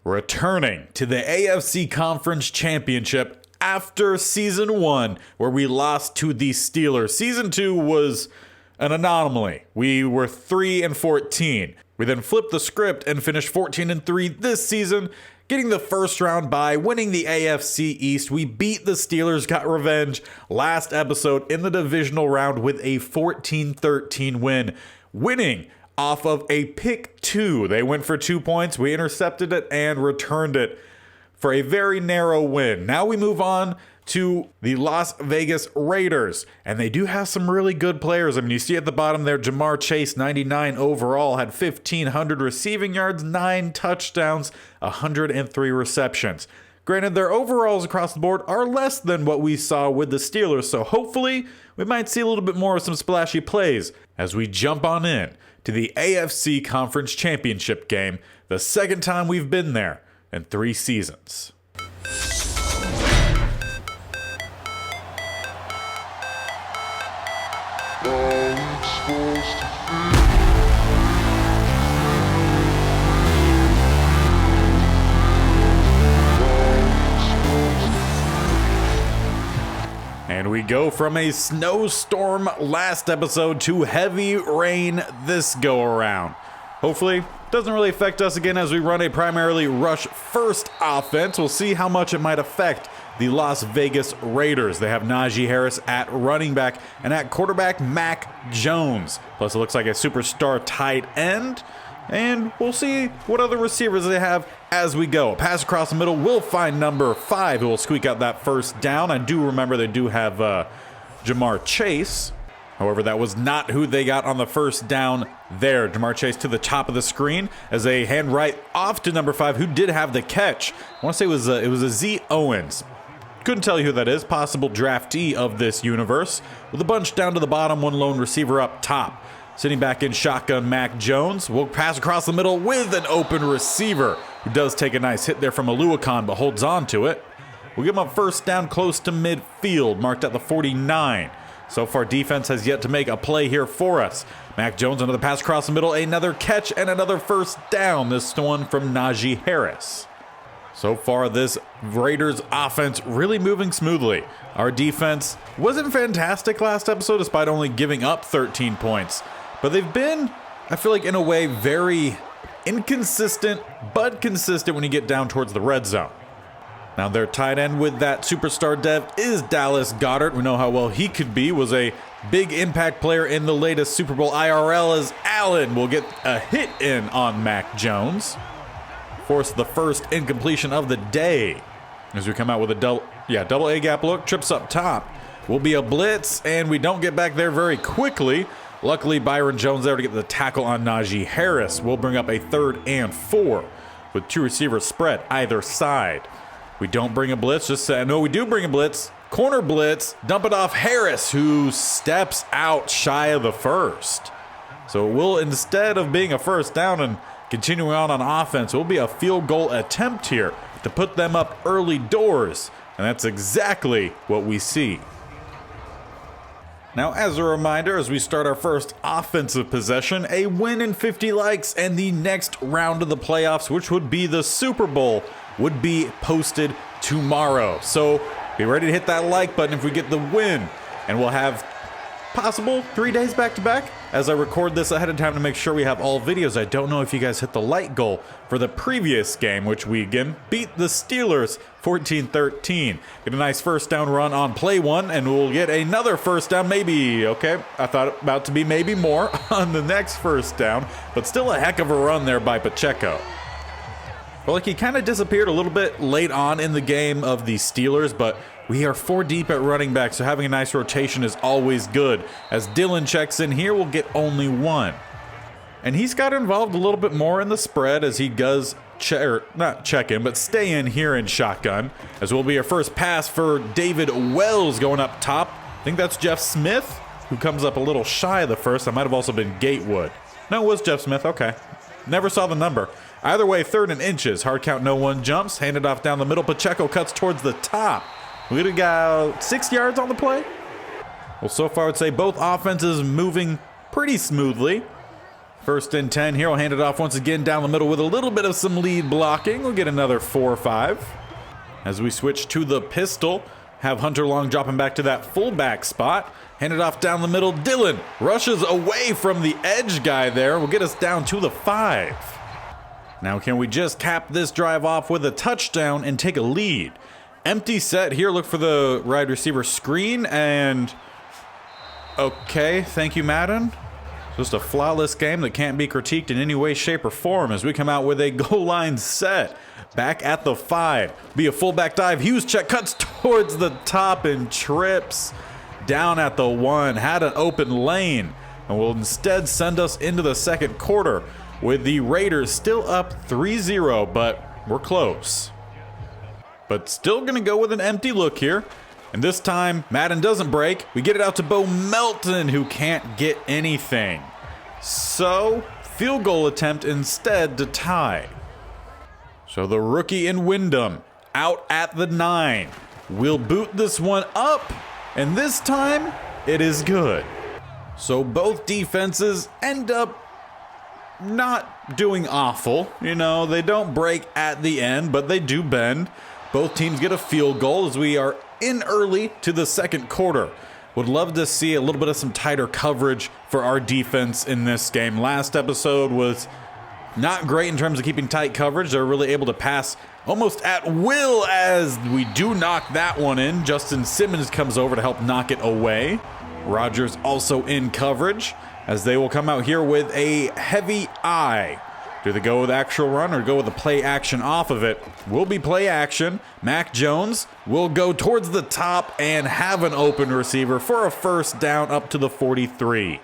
Returning to the AFC Conference Championship after Season 1, where we lost to the Steelers. Season 2 was an anomaly. We were 3-14. We then flipped the script and finished 14-3 this season, getting the first round bye, winning the AFC East. We beat the Steelers, got revenge last episode in the divisional round with a 14-13 win, winning off of a pick 2. They went for 2 points. We intercepted it and returned it for a very narrow win. Now we move on to the Las Vegas Raiders, and they do have some really good players. I mean, you see at the bottom there, Jamar Chase, 99 overall, had 1,500 receiving yards, 9 touchdowns, 103 receptions. Granted, their overalls across the board are less than what we saw with the Steelers, so hopefully we might see a little bit more of some splashy plays as we jump on in to the AFC Conference Championship Game, the second time we've been there in 3 seasons. And we go from a snowstorm last episode to heavy rain this go around. Hopefully, it doesn't really affect us again as we run a primarily rush first offense. We'll see how much it might affect the Las Vegas Raiders. They have Najee Harris at running back and at quarterback Mac Jones. Plus, it looks like a superstar tight end. And we'll see what other receivers they have as we go. A pass across the middle will find number 5, who will squeak out that first down. I do remember they do have Jamar Chase. However, that was not who they got on the first down there. Jamar Chase to the top of the screen as a hand right off to number 5, who did have the catch. I want to say it was a Z Owens. Couldn't tell you who that is. Possible draftee of this universe. With a bunch down to the bottom, one lone receiver up top. Sitting back in shotgun, Mac Jones will pass across the middle with an open receiver, who does take a nice hit there from Aluakon, but holds on to it. We'll give him a first down close to midfield, marked at the 49. So far, defense has yet to make a play here for us. Mac Jones, another pass across the middle, another catch, and another first down. This one from Najee Harris. So far, this Raiders offense really moving smoothly. Our defense wasn't fantastic last episode, despite only giving up 13 points. But they've been, I feel like, in a way, very inconsistent, but consistent when you get down towards the red zone. Now, their tight end with that superstar dev is Dallas Goedert. We know how well he could be. Was a big impact player in the latest Super Bowl IRL, as Allen will get a hit in on Mac Jones. Force the first incompletion of the day as we come out with a double A gap look. Trips up top. Will be a blitz, and we don't get back there very quickly. Luckily, Byron Jones there to get the tackle on Najee Harris. We'll bring up a 3rd and 4 with 2 receivers spread either side. We don't bring a blitz, no, we do bring a blitz. Corner blitz, dump it off Harris, who steps out shy of the first. So it will, instead of being a first down and continuing on offense, it will be a field goal attempt here to put them up early doors. And that's exactly what we see. Now, as a reminder, as we start our first offensive possession, a win and 50 likes and the next round of the playoffs, which would be the Super Bowl, would be posted tomorrow. So be ready to hit that like button if we get the win. And we'll have possible 3 days back-to-back as I record this ahead of time to make sure we have all videos. I don't know if you guys hit the like goal for the previous game, which we again beat the Steelers 14-13. Get a nice first down run on play 1, and we'll get another first down, maybe, okay, I thought about to be maybe more on the next first down, but still a heck of a run there by Pacheco. Well, like he kind of disappeared a little bit late on in the game of the Steelers, but we are 4 deep at running back, so having a nice rotation is always good. As Dylan checks in here, we'll get only 1. And he's got involved a little bit more in the spread as he does not check in, but stay in here in shotgun. As will be our first pass for David Wells going up top. I think that's Jeff Smith, who comes up a little shy of the first. That might have also been Gatewood. No, it was Jeff Smith. Okay. Never saw the number. Either way, 3rd and inches. Hard count, no one jumps. Handed off down the middle. Pacheco cuts towards the top. We got 6 yards on the play. Well, so far I'd say both offenses moving pretty smoothly. First and 10 here. We'll hand it off once again down the middle with a little bit of some lead blocking. We'll get another 4 or 5. As we switch to the pistol, have Hunter Long dropping back to that fullback spot. Hand it off down the middle. Dylan rushes away from the edge guy there. Will get us down to the 5. Now can we just cap this drive off with a touchdown and take a lead? Empty set here. Look for the wide receiver screen and... Okay, thank you, Madden. Just a flawless game that can't be critiqued in any way, shape, or form as we come out with a goal line set. Back at the 5. Be a fullback dive. Hughes check cuts towards the top and trips. Down at the 1. Had an open lane. And will instead send us into the second quarter with the Raiders still up 3-0, but we're close. But still going to go with an empty look here. And this time, Madden doesn't break. We get it out to Bo Melton, who can't get anything. So, field goal attempt instead to tie. So the rookie in Wyndham out at the 9. We'll boot this one up, and this time, it is good. So both defenses end up not doing awful. You know, they don't break at the end, but they do bend. Both teams get a field goal as we are in early to the second quarter. Would love to see a little bit of some tighter coverage for our defense in this game. Last episode was not great in terms of keeping tight coverage. They're really able to pass almost at will as we do knock that one in. Justin Simmons comes over to help knock it away. Rodgers also in coverage as they will come out here with a heavy eye. Do they go with actual run or go with the play action off of it? Will be play action. Mac Jones will go towards the top and have an open receiver for a first down up to the 43.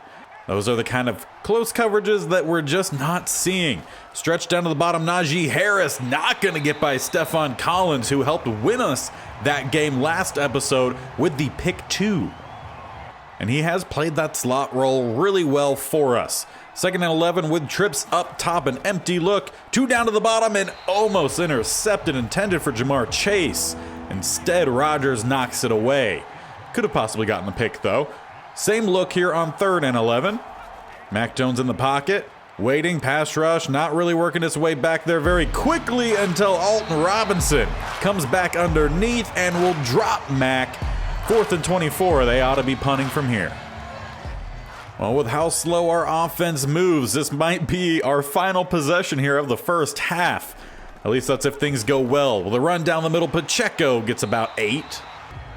Those are the kind of close coverages that we're just not seeing. Stretch down to the bottom, Najee Harris not going to get by Stephon Collins, who helped win us that game last episode with the pick 2. And he has played that slot role really well for us. Second and 11 with trips up top, an empty look. 2 down to the bottom and almost intercepted, intended for Jamar Chase. Instead, Rodgers knocks it away. Could have possibly gotten the pick though. Same look here on 3rd and 11. Mac Jones in the pocket, waiting, pass rush, not really working its way back there very quickly until Alton Robinson comes back underneath and will drop Mac. 4th and 24, they ought to be punting from here. Well, with how slow our offense moves, this might be our final possession here of the first half. At least that's if things go well. Well, the run down the middle, Pacheco gets about 8.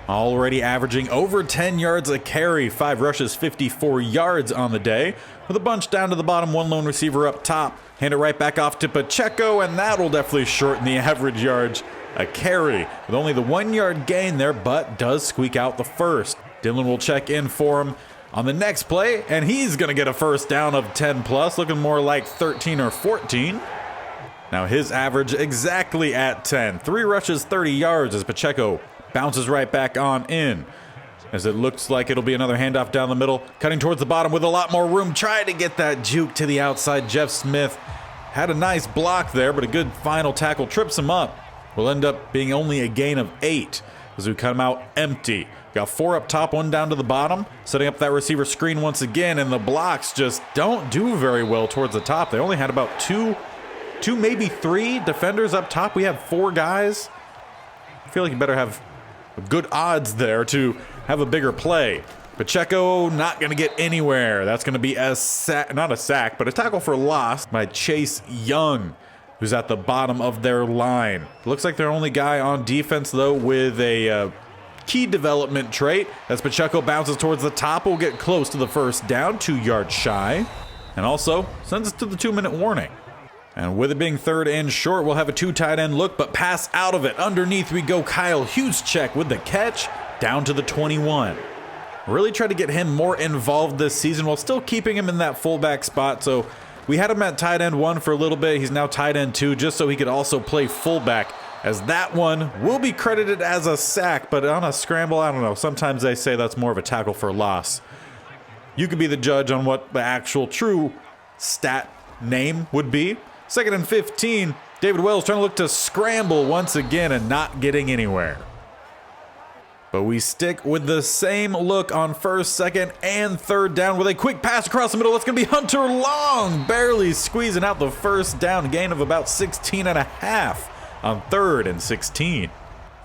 Already averaging over 10 yards a carry, 5 rushes, 54 yards on the day. With a bunch down to the bottom, 1 lone receiver up top. Hand it right back off to Pacheco, and that'll definitely shorten the average yards a carry. With only the 1 yard gain there, but does squeak out the first. Dylan will check in for him on the next play, and he's going to get a first down of 10 plus, looking more like 13 or 14. Now his average exactly at 10. 3 rushes, 30 yards as Pacheco bounces right back on in. As it looks like it'll be another handoff down the middle, cutting towards the bottom with a lot more room. Trying to get that juke to the outside. Jeff Smith had a nice block there, but a good final tackle trips him up. Will end up being only a gain of 8 as we come out empty. Got 4 up top, 1 down to the bottom. Setting up that receiver screen once again, and the blocks just don't do very well towards the top. They only had about two, maybe 3 defenders up top. We have 4 guys. I feel like you better have good odds there to have a bigger play. Pacheco not going to get anywhere. That's going to be a sack, not a sack, but a tackle for loss by Chase Young, who's at the bottom of their line. Looks like their only guy on defense, though, with a key development trait. As Pacheco bounces towards the top, will get close to the first down, 2 yards shy. And also sends us to the 2-minute warning. And with it being 3rd and short, we'll have a 2 tight end look, but pass out of it. Underneath we go. Kyle Juszczyk with the catch down to the 21. Really try to get him more involved this season while still keeping him in that fullback spot. So we had him at tight end 1 for a little bit. He's now tight end 2 just so he could also play fullback, as that one will be credited as a sack, but on a scramble, I don't know. Sometimes they say that's more of a tackle for loss. You could be the judge on what the actual true stat name would be. 2nd and 15, David Wells trying to look to scramble once again and not getting anywhere. But we stick with the same look on first, second, and third down with a quick pass across the middle. That's going to be Hunter Long, barely squeezing out the first down, gain of about 16 and a half on 3rd and 16.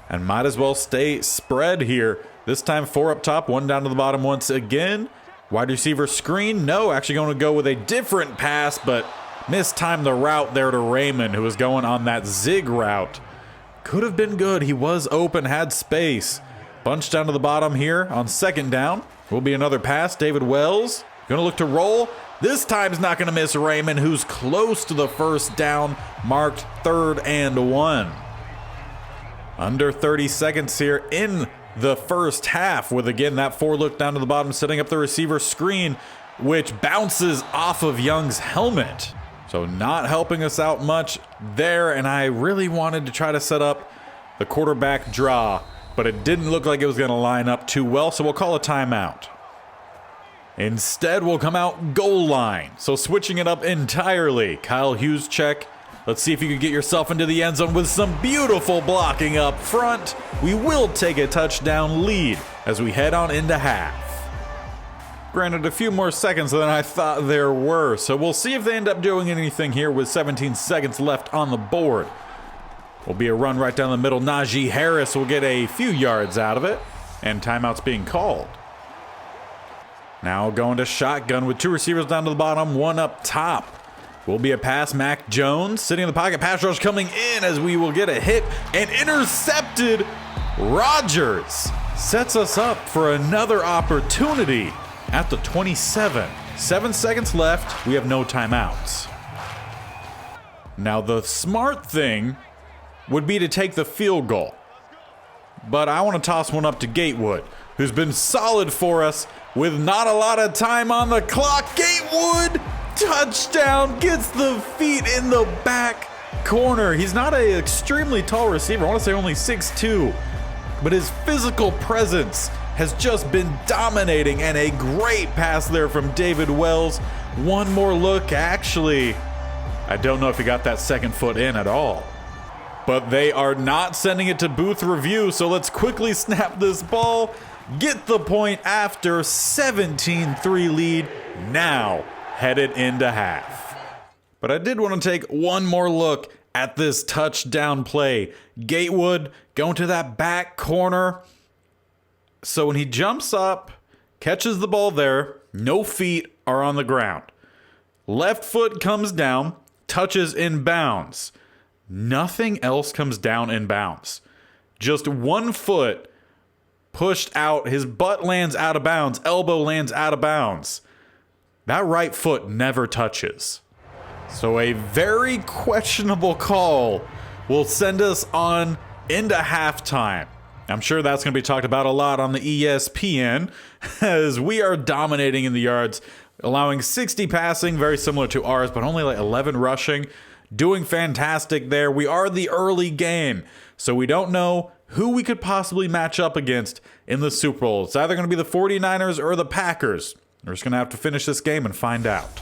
And might as well stay spread here. This time 4 up top, 1 down to the bottom once again. Wide receiver screen. No, actually going to go with a different pass, but mistimed the route there to Raymond, who was going on that zig route. Could have been good. He was open, had space. Bunch down to the bottom here on 2nd down. Will be another pass. David Wells going to look to roll. This time's not going to miss Raymond, who's close to the first down, marked 3rd and 1. Under 30 seconds here in the first half with, again, that 4 look down to the bottom, setting up the receiver screen, which bounces off of Young's helmet. So not helping us out much there, and I really wanted to try to set up the quarterback draw, but it didn't look like it was going to line up too well, so we'll call a timeout. Instead, we'll come out goal line. So switching it up entirely. Kyle Hughes check. Let's see if you can get yourself into the end zone with some beautiful blocking up front. We will take a touchdown lead as we head on into half. Granted, a few more seconds than I thought there were, so we'll see if they end up doing anything here with 17 seconds left on the board. Will be a run right down the middle. Najee Harris will get a few yards out of it, and timeout's being called. Now going to shotgun with 2 receivers down to the bottom, 1 up top. Will be a pass. Mac Jones sitting in the pocket. Pass rush coming in as we will get a hit and intercepted. Rodgers sets us up for another opportunity at the 27. 7 seconds left. We have no timeouts. Now the smart thing would be to take the field goal. But I want to toss one up to Gatewood, who's been solid for us with not a lot of time on the clock. Gatewood, touchdown, gets the feet in the back corner. He's not an extremely tall receiver. I want to say only 6'2", but his physical presence has just been dominating, and a great pass there from David Wells. One more look. Actually, I don't know if he got that second foot in at all. But they are not sending it to booth review, so let's quickly snap this ball, get the point after 17-3 lead, now headed into half. But I did want to take one more look at this touchdown play. Gatewood going to that back corner. So when he jumps up, catches the ball there, no feet are on the ground. Left foot comes down, touches in bounds. Nothing else comes down in bounds. Just 1 foot pushed out. His butt lands out of bounds. Elbow lands out of bounds. That right foot never touches. So a very questionable call will send us on into halftime. I'm sure that's going to be talked about a lot on the ESPN as we are dominating in the yards, allowing 60 passing, very similar to ours, but only like 11 rushing. Doing fantastic there. We are the early game, so we don't know who we could possibly match up against in the Super Bowl. It's either going to be the 49ers or the Packers. We're just going to have to finish this game and find out.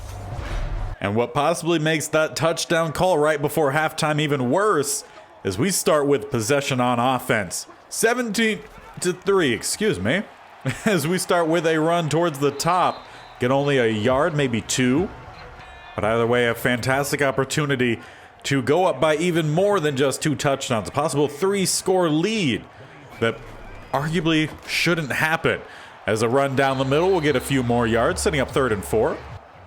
And what possibly makes that touchdown call right before halftime even worse is we start with possession on offense. 17-3, excuse me, as we start with a run towards the top. Get only a yard, maybe 2. But either way, a fantastic opportunity to go up by even more than just 2 touchdowns. A possible 3-score lead that arguably shouldn't happen. As a run down the middle, we'll get a few more yards, setting up 3rd and 4.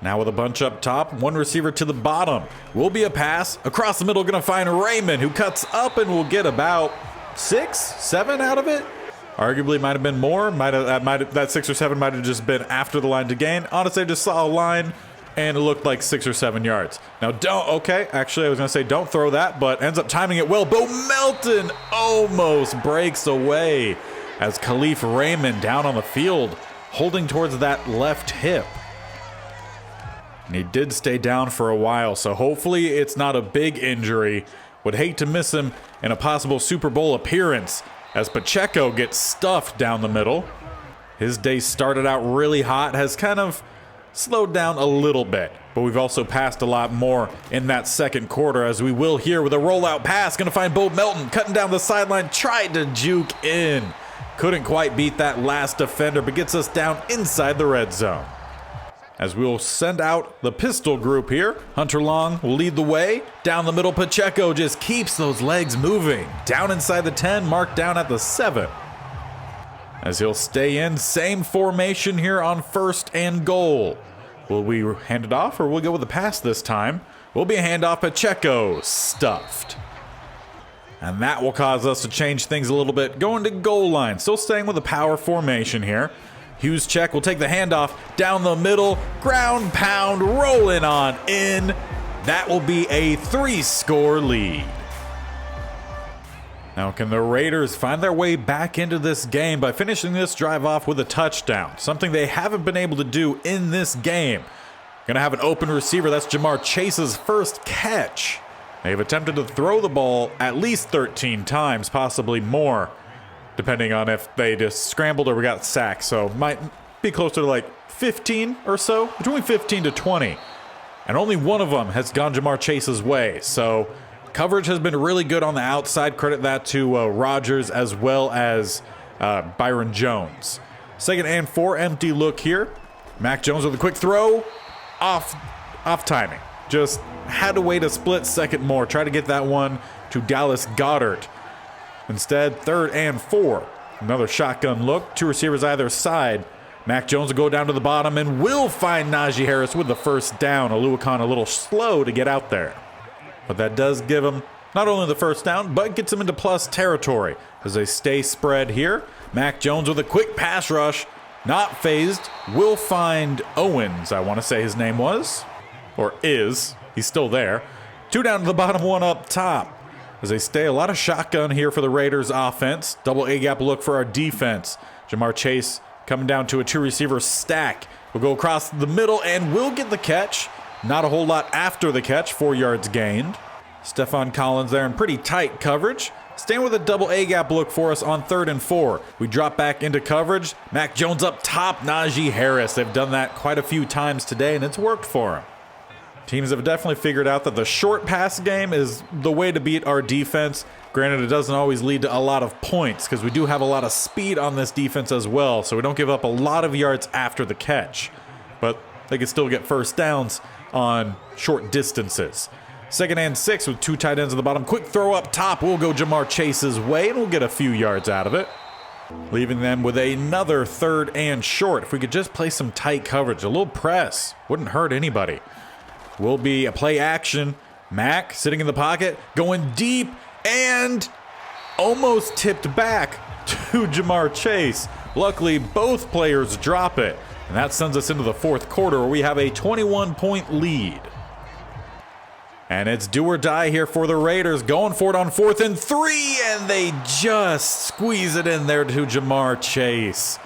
Now with a bunch up top, 1 receiver to the bottom. Will be a pass. Across the middle, going to find Raymond, who cuts up and will get about 6, 7 out of it. Arguably might have been more. That 6 or 7 might have just been after the line to gain. Honestly, I just saw a line, and it looked like 6 or 7 yards. Now, actually, I was going to say don't throw that, but ends up timing it well. Bo Melton almost breaks away as Khalif Raymond down on the field, holding towards that left hip. And he did stay down for a while, so hopefully it's not a big injury. Would hate to miss him in a possible Super Bowl appearance as Pacheco gets stuffed down the middle. His day started out really hot, has kind of slowed down a little bit, but we've also passed a lot more in that second quarter, as we will here with a rollout pass. Going to find Bo Melton cutting down the sideline, tried to juke in. Couldn't quite beat that last defender, but gets us down inside the red zone. As we'll send out the pistol group here. Hunter Long will lead the way. Down the middle, Pacheco just keeps those legs moving. Down inside the 10, marked down at the 7. As he'll stay in, same formation here on 1st and goal. Will we hand it off or we'll go with the pass this time? Will be a handoff. Pacheco stuffed. And that will cause us to change things a little bit. Going to goal line. Still staying with the power formation here. Hughes check will take the handoff down the middle. Ground pound rolling on in. That will be a 3-score lead. Now, can the Raiders find their way back into this game by finishing this drive off with a touchdown? Something they haven't been able to do in this game. Gonna have an open receiver. That's Jamar Chase's first catch. They've attempted to throw the ball at least 13 times, possibly more, depending on if they just scrambled or we got sacked. So might be closer to like 15 or so, between 15 to 20. And only one of them has gone Jamar Chase's way. So coverage has been really good on the outside. Credit that to Rodgers as well as Byron Jones. 2nd and 4, empty look here. Mac Jones with a quick throw. Off timing. Just had to wait a split second more. Try to get that one to Dallas Goedert. Instead, 3rd and 4. Another shotgun look. 2 receivers either side. Mac Jones will go down to the bottom and will find Najee Harris with the first down. Oluokun a little slow to get out there. But that does give him not only the first down, but gets him into plus territory as they stay spread here. Mac Jones with a quick pass rush. Not phased. Will find Owens, I want to say his name was. Or is. He's still there. 2 down to the bottom, 1 up top. As they stay, a lot of shotgun here for the Raiders offense. Double A-gap look for our defense. Jamar Chase coming down to a 2-receiver stack. We'll go across the middle and will get the catch. Not a whole lot after the catch, 4 yards gained. Stephon Collins there in pretty tight coverage. Staying with a double A-gap look for us on 3rd and 4. We drop back into coverage. Mac Jones up top, Najee Harris. They've done that quite a few times today, and it's worked for him. Teams have definitely figured out that the short pass game is the way to beat our defense. Granted, it doesn't always lead to a lot of points because we do have a lot of speed on this defense as well, so we don't give up a lot of yards after the catch. But they can still get first downs on short distances. 2nd and 6 with 2 tight ends at the bottom. Quick throw up top. We'll go Jamar Chase's way, and we'll get a few yards out of it. Leaving them with another 3rd and short. If we could just play some tight coverage, a little press, wouldn't hurt anybody. Will be a play action. Mac sitting in the pocket, going deep, and almost tipped back to Jamar Chase. Luckily, both players drop it, and that sends us into the 4th quarter where we have a 21-point lead. And it's do or die here for the Raiders, going for it on 4th and 3, and they just squeeze it in there to Jamar Chase.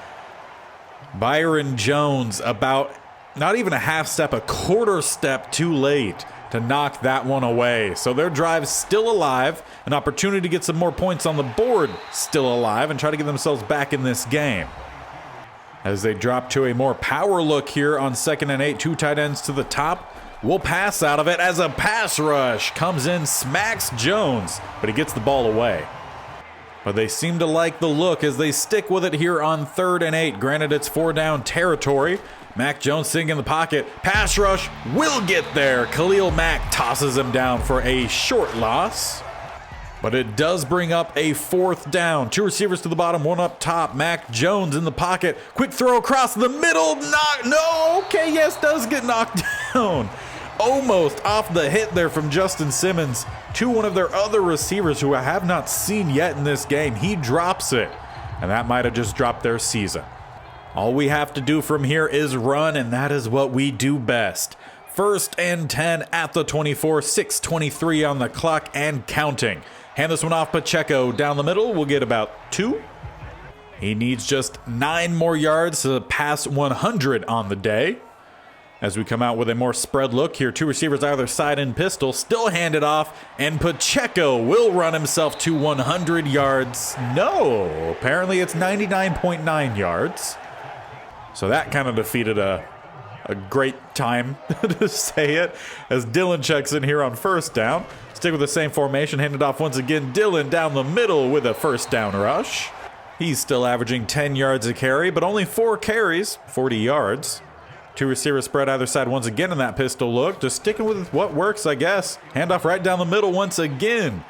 Byron Jones about not even a half step, a quarter step too late to knock that one away. So their drive's still alive, an opportunity to get some more points on the board still alive and try to get themselves back in this game. As they drop to a more power look here on 2nd and 8, 2 tight ends to the top. We'll pass out of it as a pass rush comes in, smacks Jones, but he gets the ball away. But they seem to like the look as they stick with it here on 3rd and 8. Granted, it's 4 down territory. Mac Jones sitting in the pocket. Pass rush will get there. Khalil Mack tosses him down for a short loss. But it does bring up a 4th down. 2 receivers to the bottom, 1 up top. Mac Jones in the pocket. Quick throw across the middle. Does get knocked down. Almost off the hit there from Justin Simmons to one of their other receivers who I have not seen yet in this game. He drops it, and that might have just dropped their season. All we have to do from here is run, and that is what we do best. 1st and 10 at the 24, 6:23 on the clock and counting. Hand this one off Pacheco down the middle. We'll get about 2. He needs just 9 more yards to pass 100 on the day. As we come out with a more spread look here, 2 receivers either side in pistol, still hand it off, and Pacheco will run himself to 100 yards. No, apparently it's 99.9 yards. So that kind of defeated a great time to say it, as Dylan checks in here on 1st down. Stick with the same formation, hand it off once again. Dylan down the middle with a 1st down rush. He's still averaging 10 yards a carry, but only 4 carries, 40 yards. 2 receivers spread either side once again in that pistol look. Just sticking with what works, I guess. Handoff right down the middle once again.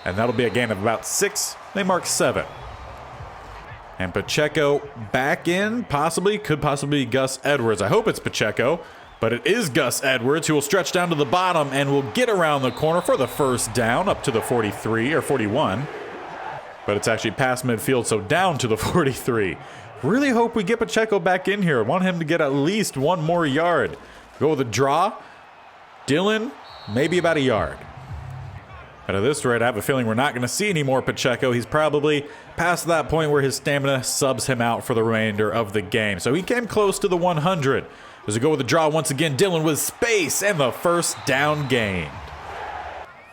And that'll be a gain of about 6. They mark 7. And Pacheco back in, could possibly be Gus Edwards. I hope it's Pacheco, but it is Gus Edwards who will stretch down to the bottom and will get around the corner for the first down up to the 43 or 41. But it's actually past midfield, so down to the 43. Really hope we get Pacheco back in here. Want him to get at least 1 more yard. Go with a draw. Dylan, maybe about a yard. But at this rate, I have a feeling we're not going to see any more Pacheco. He's probably past that point where his stamina subs him out for the remainder of the game. So he came close to the 100. As we go with the draw once again, Dylan with space and the first down gained.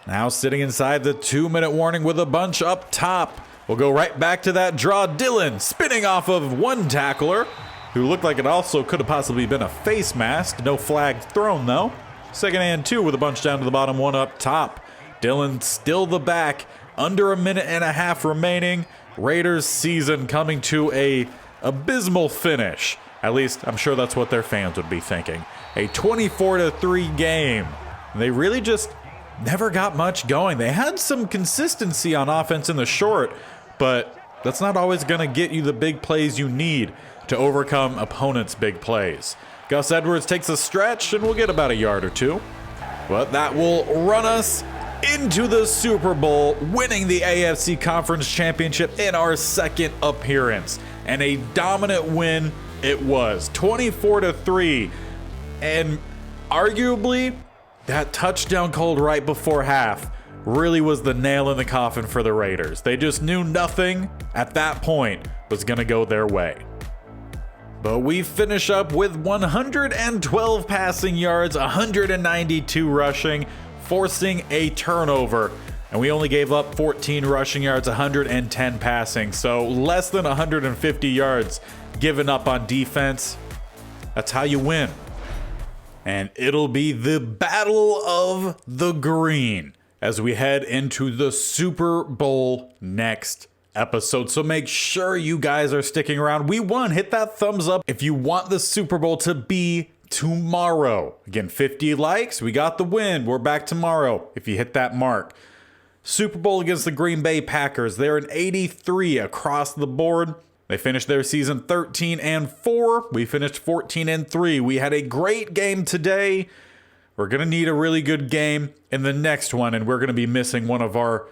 Now sitting inside the 2-minute warning with a bunch up top. We'll go right back to that draw. Dylan spinning off of one tackler, who looked like it also could have possibly been a face mask. No flag thrown though. 2nd and 2 with a bunch down to the bottom, 1 up top. Dylan still the back. Under a minute and a half remaining. Raiders season coming to a abysmal finish. At least I'm sure that's what their fans would be thinking. A 24-3 game. They really just never got much going. They had some consistency on offense in the short, but that's not always going to get you the big plays you need to overcome opponents' big plays. Gus Edwards takes a stretch and we'll get about a yard or 2. But that will run us into the Super Bowl, winning the AFC Conference Championship in our 2nd appearance. And a dominant win it was, 24-3. And arguably, that touchdown called right before half really was the nail in the coffin for the Raiders. They just knew nothing at that point was going to go their way. But we finish up with 112 passing yards, 192 rushing, forcing a turnover. And we only gave up 14 rushing yards, 110 passing. So less than 150 yards given up on defense. That's how you win. And it'll be the Battle of the Green as we head into the Super Bowl next episode. So make sure you guys are sticking around. We won. Hit that thumbs up if you want the Super Bowl to be tomorrow. Again, 50 likes. We got the win. We're back tomorrow if you hit that mark. Super Bowl against the Green Bay Packers. They're an 83 across the board. They finished their season 13-4. We finished 14-3. We had a great game today. We're going to need a really good game in the next one, and we're going to be missing one of our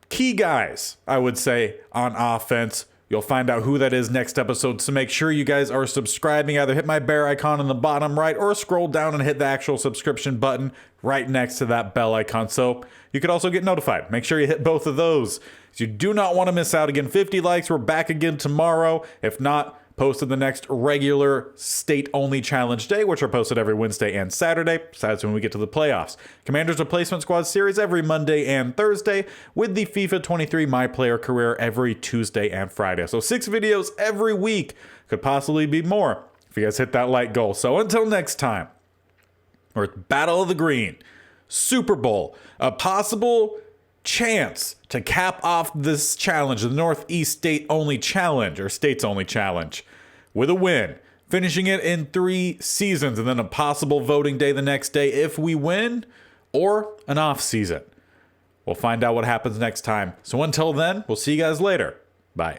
key guys, I would say, on offense. You'll find out who that is next episode, so make sure you guys are subscribing. Either hit my bear icon in the bottom right or scroll down and hit the actual subscription button right next to that bell icon so you could also get notified. Make sure you hit both of those. You do not want to miss out. Again, 50 likes. We're back again tomorrow. If not, posted the next regular state-only challenge day, which are posted every Wednesday and Saturday, besides when we get to the playoffs. Commanders Replacement Squad series every Monday and Thursday, with the FIFA 23 My Player Career every Tuesday and Friday. So 6 videos every week. Could possibly be more if you guys hit that like goal. So until next time, we're at Battle of the Green, Super Bowl, a possible chance to cap off this challenge, the Northeast State Only Challenge, or States Only Challenge, with a win, finishing it in 3 seasons, and then a possible voting day the next day if we win, or an off season. We'll find out what happens next time. So until then, we'll see you guys later. Bye.